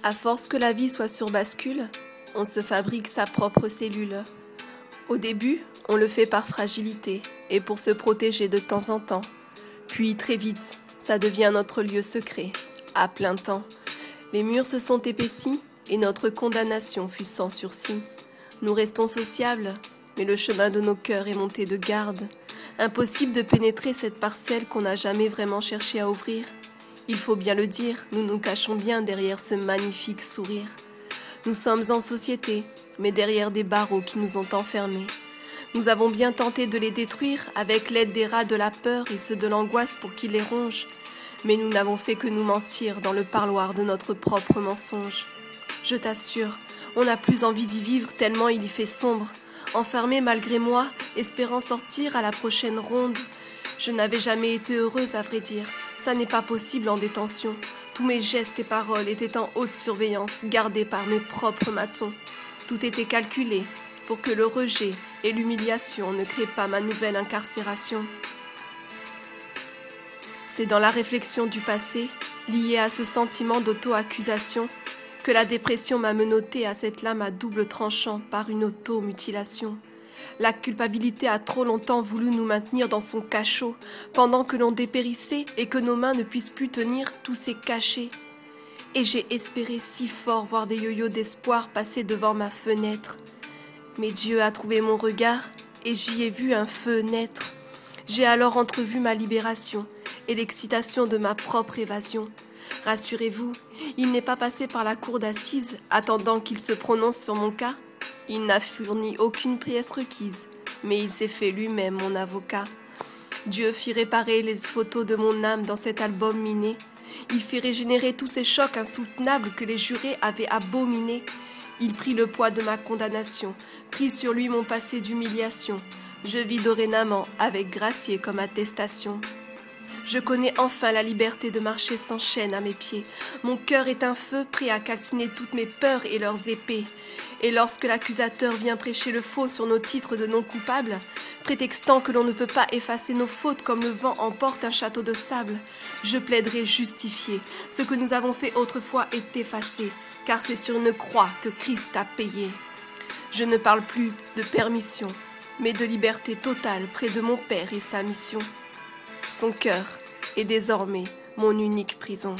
À force que la vie soit sur bascule, on se fabrique sa propre cellule. Au début, on le fait par fragilité et pour se protéger de temps en temps. Puis très vite, ça devient notre lieu secret, à plein temps. Les murs se sont épaissis et notre condamnation fut sans sursis. Nous restons sociables, mais le chemin de nos cœurs est monté de garde. Impossible de pénétrer cette parcelle qu'on n'a jamais vraiment cherché à ouvrir. Il faut bien le dire, nous nous cachons bien derrière ce magnifique sourire. Nous sommes en société, mais derrière des barreaux qui nous ont enfermés. Nous avons bien tenté de les détruire avec l'aide des rats de la peur et ceux de l'angoisse pour qu'ils les rongent. Mais nous n'avons fait que nous mentir dans le parloir de notre propre mensonge. Je t'assure, on n'a plus envie d'y vivre tellement il y fait sombre. Enfermé malgré moi, espérant sortir à la prochaine ronde. Je n'avais jamais été heureuse à vrai dire, ça n'est pas possible en détention. Tous mes gestes et paroles étaient en haute surveillance, gardés par mes propres matons. Tout était calculé pour que le rejet et l'humiliation ne créent pas ma nouvelle incarcération. C'est dans la réflexion du passé, liée à ce sentiment d'auto-accusation, que la dépression m'a menottée à cette lame à double tranchant par une auto-mutilation. La culpabilité a trop longtemps voulu nous maintenir dans son cachot, pendant que l'on dépérissait et que nos mains ne puissent plus tenir tous ces cachets. Et j'ai espéré si fort voir des yo-yos d'espoir passer devant ma fenêtre. Mais Dieu a trouvé mon regard et j'y ai vu un feu naître. J'ai alors entrevu ma libération et l'excitation de ma propre évasion. Rassurez-vous, il n'est pas passé par la cour d'assises, attendant qu'il se prononce sur mon cas. Il n'a fourni aucune pièce requise, mais il s'est fait lui-même mon avocat. Dieu fit réparer les photos de mon âme dans cet album miné. Il fit régénérer tous ces chocs insoutenables que les jurés avaient abominés. Il prit le poids de ma condamnation, prit sur lui mon passé d'humiliation. Je vis dorénavant avec gracier comme attestation. Je connais enfin la liberté de marcher sans chaîne à mes pieds. Mon cœur est un feu prêt à calciner toutes mes peurs et leurs épées. Et lorsque l'accusateur vient prêcher le faux sur nos titres de non coupables, prétextant que l'on ne peut pas effacer nos fautes comme le vent emporte un château de sable, je plaiderai justifié. Ce que nous avons fait autrefois est effacé, car c'est sur une croix que Christ a payé. Je ne parle plus de permission, mais de liberté totale près de mon Père et sa mission. Son cœur est désormais mon unique prison.